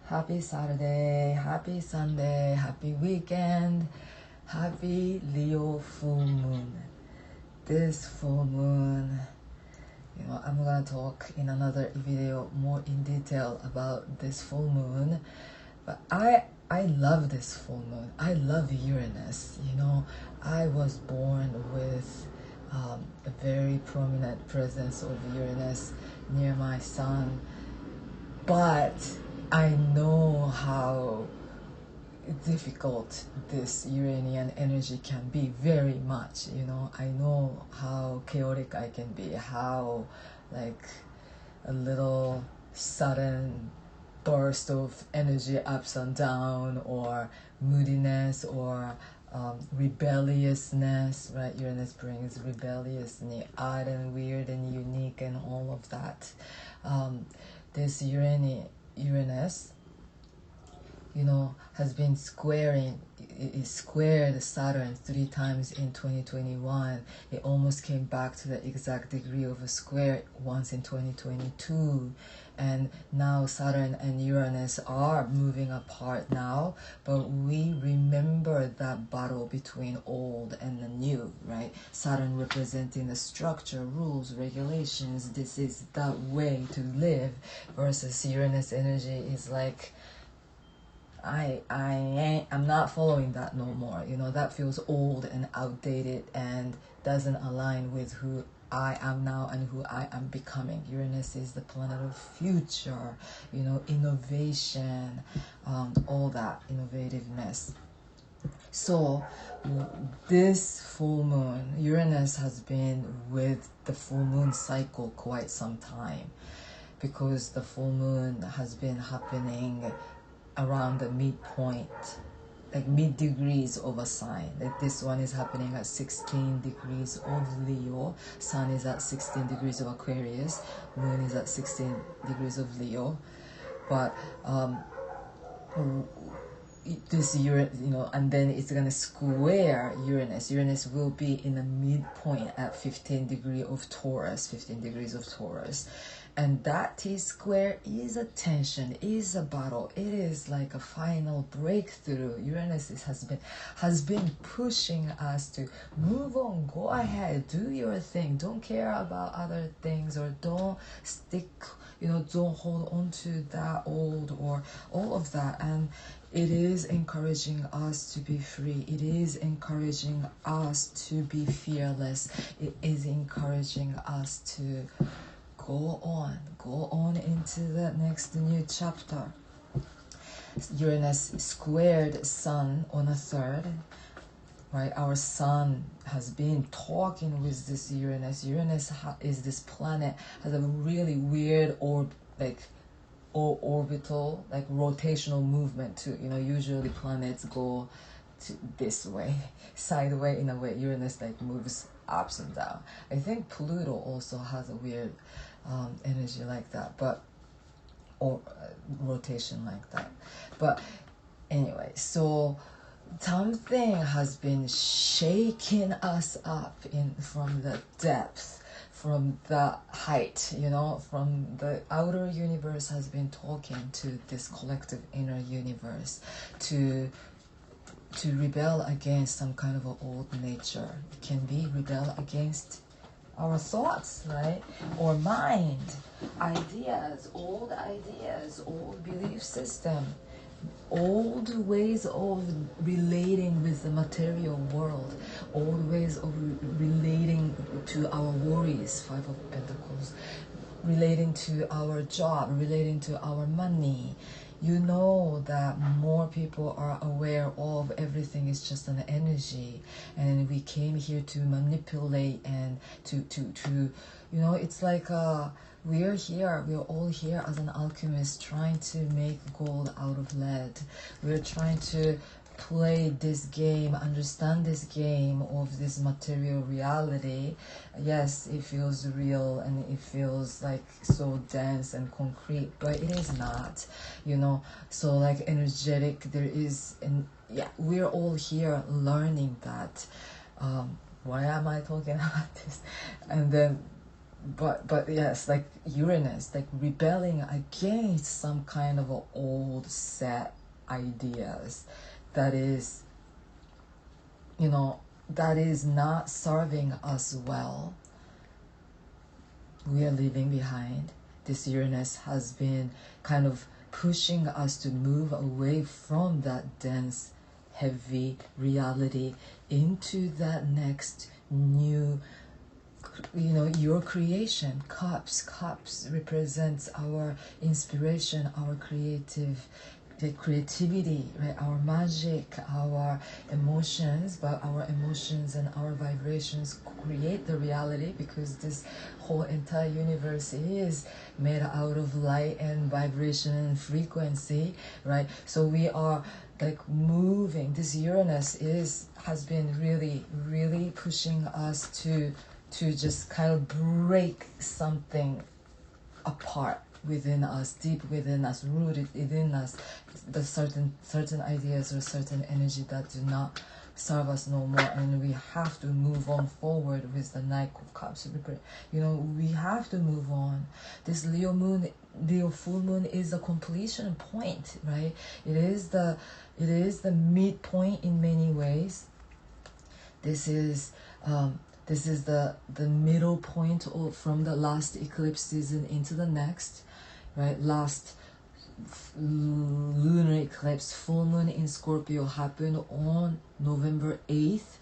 Happy Saturday, happy Sunday, happy weekend, happy Leo full moon. This full moon, I'm gonna talk in another video more in detail about this full moon. But I love this full moon. I love Uranus. I was born with a very prominent presence of Uranus near my sun. But I know how difficult this Uranian energy can be very much. I know how chaotic I can be, how like a little sudden burst of energy ups and down, or moodiness, or rebelliousness, right? Uranus brings rebelliousness, odd and weird and unique and all of that. This Uranus, has been it squared Saturn 3 times in 2021. It almost came back to the exact degree of a square once in 2022. And now Saturn and Uranus are moving apart now, but we remember that battle between old and the new, right? Saturn representing the structure, rules, regulations. This is that way to live, versus Uranus energy is like, I'm not following that no more. That feels old and outdated and doesn't align with who I am now and who I am becoming. Uranus is the planet of future, innovation, all that innovativeness. So this full moon, Uranus has been with the full moon cycle quite some time, because the full moon has been happening around the midpoint, like mid degrees of a sign. Like this one is happening at 16 degrees of Leo, sun is at 16 degrees of Aquarius, moon is at 16 degrees of Leo. But this and then it's gonna square Uranus. Uranus will be in the midpoint at 15 degrees of Taurus. And that T-square is a tension, is a battle. It is like a final breakthrough. Uranus has been pushing us to move on, go ahead, do your thing. Don't care about other things, or don't stick, don't hold on to that old, or all of that. And it is encouraging us to be free. It is encouraging us to be fearless. It is encouraging us to go on into the next new chapter. Uranus squared Sun on a 3rd, right? Our Sun has been talking with this Uranus. Uranus is this planet, has a really weird orbital, like rotational movement too. Usually planets go to this way, sideways in a way. Uranus moves ups and down. I think Pluto also has a weird energy like that, or rotation like that. But anyway, so something has been shaking us up from the depth, from the height, from the outer universe has been talking to this collective inner universe to rebel against some kind of an old nature. It can be rebel against our thoughts, right? Or mind, old ideas, old belief system, old ways of relating with the material world, old ways of relating to our worries, 5 of Pentacles, relating to our job, relating to our money. That more people are aware of everything is just an energy, and we came here to manipulate and to it's like we're all here as an alchemist trying to make gold out of lead. We're trying to play this game, understand this game of this material reality. Yes, it feels real and it feels like so dense and concrete, but it is not, so like energetic. There is, and we're all here learning that. Why am I talking about this? And then but yes, like Uranus, like rebelling against some kind of a old set ideas that is, that is not serving us well. We are leaving behind. This Uranus has been kind of pushing us to move away from that dense, heavy reality into that next new, your creation. Cups represents our inspiration, our creativity, right? Our magic, our emotions, but our emotions and our vibrations create the reality, because this whole entire universe is made out of light and vibration and frequency, right? So we are like moving. This Uranus has been really pushing us to just kind of break something apart within us, deep within us, rooted within us, the certain ideas or certain energy that do not serve us no more, and we have to move on forward with the Knight of Cups. We have to move on. This Leo full moon is a completion point, right? It is the midpoint in many ways. This is the middle point from the last eclipse season into the next, right? Last lunar eclipse, full moon in Scorpio, happened on November 8th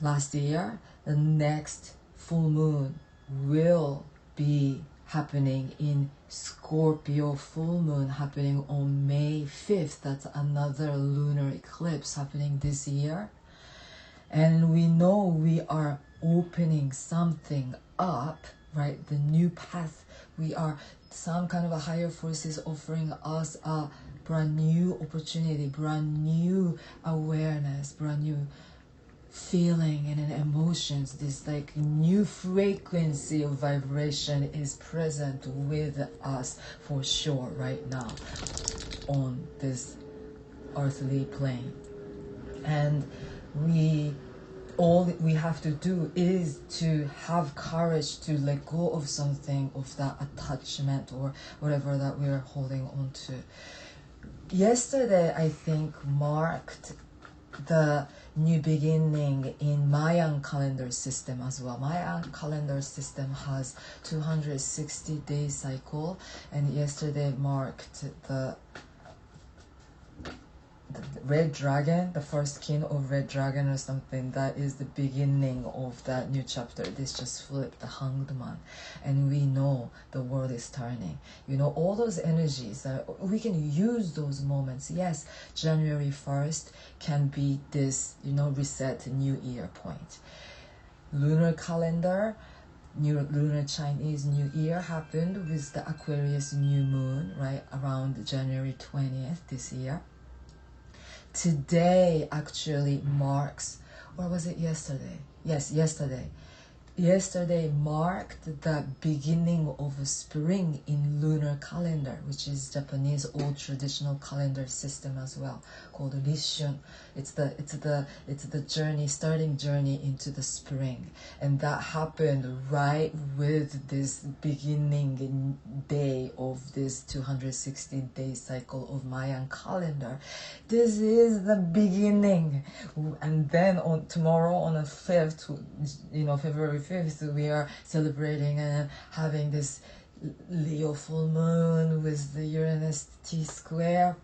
last year. The next full moon will be happening in Scorpio, full moon happening on May 5th. That's another lunar eclipse happening this year. And we know we are opening something up, right? The new path. We are, some kind of a higher force is offering us a brand new opportunity, brand new awareness, brand new feeling and emotions. This like new frequency of vibration is present with us for sure right now on this earthly plane. And all we have to do is to have courage to let go of something, of that attachment or whatever that we're holding on to. Yesterday, I think, marked the new beginning in Mayan calendar system as well. Mayan calendar system has 260-day cycle, and yesterday marked the red dragon, the first king of red dragon or something. That is the beginning of that new chapter. This just flipped the hanged man, and we know the world is turning. All those energies, we can use those moments. Yes, January 1st can be this, reset new year point. Lunar calendar, lunar Chinese New Year happened with the Aquarius new moon, right, around January 20th this year. Today actually marks, or was it yesterday? Yes, yesterday. Yesterday marked the beginning of spring in lunar calendar, which is Japanese old traditional calendar system as well, called Rishun. It's the starting journey into the spring, and that happened right with this beginning day of this 260-day cycle of Mayan calendar. This is the beginning, and then tomorrow on the 5th, February 5th, we are celebrating and having this Leo full moon with the Uranus T-square.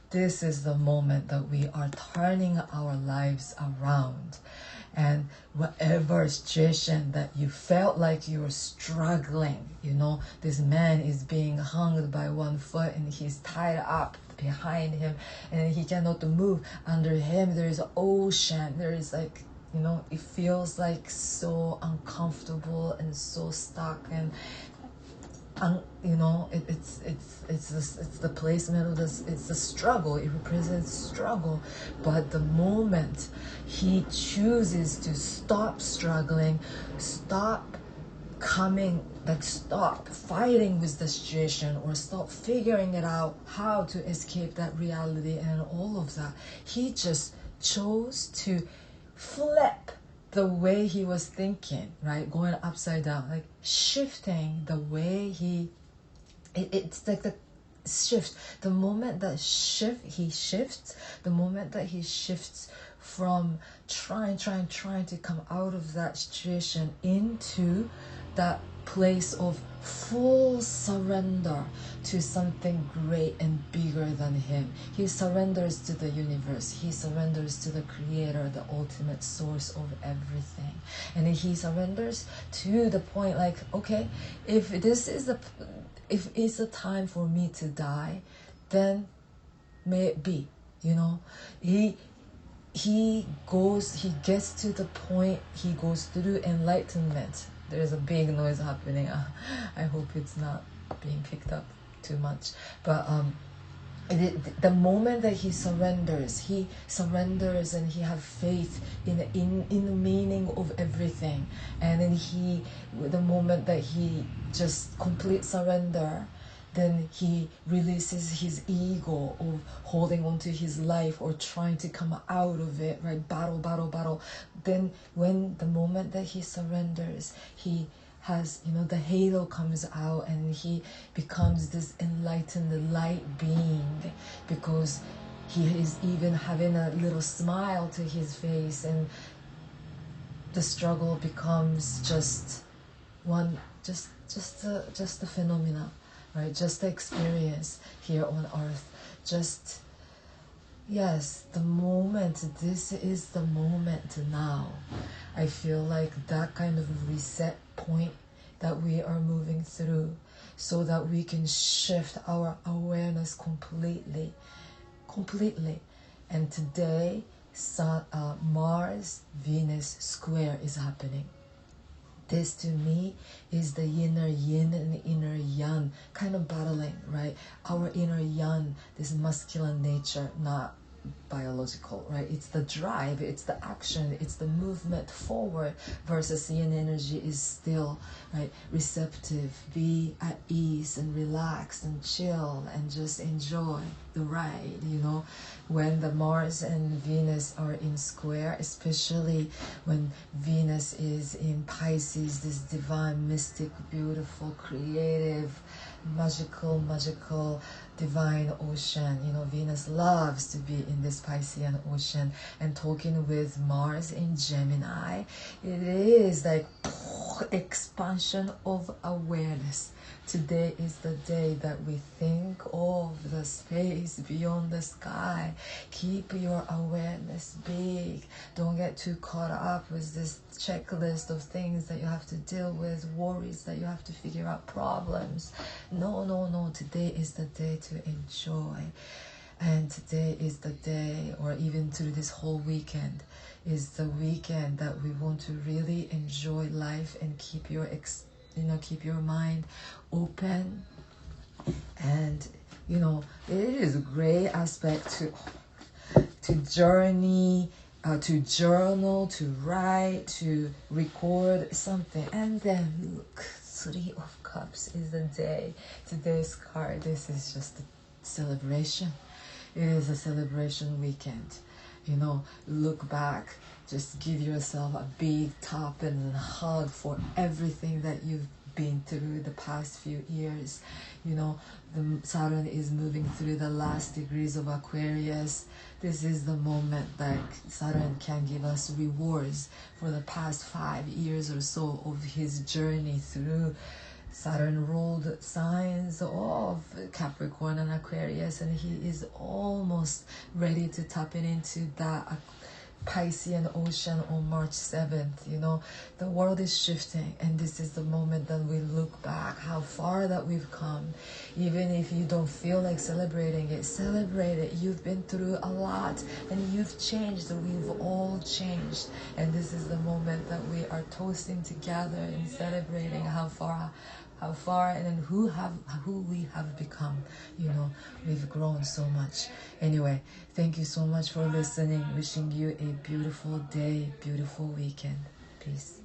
This is the moment that we are turning our lives around. And whatever situation that you felt like you were struggling, this man is being hung by one foot and he's tied up behind him and he cannot move. Under him there is an ocean. There is like, it feels like so uncomfortable and so stuck, and it's the placement of this. It's the struggle. It represents struggle. But the moment he chooses to stop struggling, stop fighting with the situation, or stop figuring it out how to escape that reality and all of that, he just chose to flip the way he was thinking, right? Going upside down, like shifting the way it's like the shift. The moment that he shifts, the moment that he shifts from trying to come out of that situation into that place of full surrender to something great and bigger than him. He surrenders to the universe. He surrenders to the creator, the ultimate source of everything. And he surrenders to the point like, okay, if it's a time for me to die, then may it be, you know. He gets to the point, he goes through enlightenment. There's a big noise happening. I hope it's not being picked up too much. But the moment that he surrenders and he have faith in the meaning of everything. And then the moment that he just complete surrender, then he releases his ego of holding on to his life or trying to come out of it, right? Battle. Then when the moment that he surrenders, he has, the halo comes out and he becomes this enlightened light being, because he is even having a little smile to his face, and the struggle becomes just a phenomena. Right, just the experience here on earth. The moment, this is the moment now. I feel like that kind of reset point that we are moving through, so that we can shift our awareness completely. And today, Mars-Venus square is happening. This to me is the inner yin and the inner yang kind of battling, right? Our inner yang, this masculine nature, not biological, right? It's the drive, it's the action, it's the movement forward, versus yin energy is still, right, receptive, be at ease and relax and chill and just enjoy the ride, When the Mars and Venus are in square, especially when Venus is in Pisces, this divine, mystic, beautiful, creative, magical divine ocean. Venus loves to be in this Piscean ocean, and talking with Mars in Gemini, it is like expansion of awareness. Today is the day that we think of the space beyond the sky. Keep your awareness big. Don't get too caught up with this checklist of things that you have to deal with, worries that you have to figure out, problems. No. Today is the day to enjoy. And today is the day, or even through this whole weekend, is the weekend that we want to really enjoy life and keep your mind open. And it is a great aspect to journey, to journal, to write, to record something. And then look, 3 of Cups is the day. Today's card, this is just a celebration. It is a celebration weekend. Look back, just give yourself a big tap and hug for everything that you've been through the past few years. The Saturn is moving through the last degrees of Aquarius. This is the moment that Saturn can give us rewards for the past 5 years or so of his journey through Saturn ruled signs of Capricorn and Aquarius, and he is almost ready to tap into that Piscean ocean on March 7th. The world is shifting, and this is the moment that we look back how far that we've come. Even if you don't feel like celebrating it, celebrate it. You've been through a lot, and you've changed. We've all changed, and this is the moment that we are toasting together and celebrating how far and who we have become. We've grown so much. Anyway, thank you so much for listening. Wishing you a beautiful day, beautiful weekend. Peace.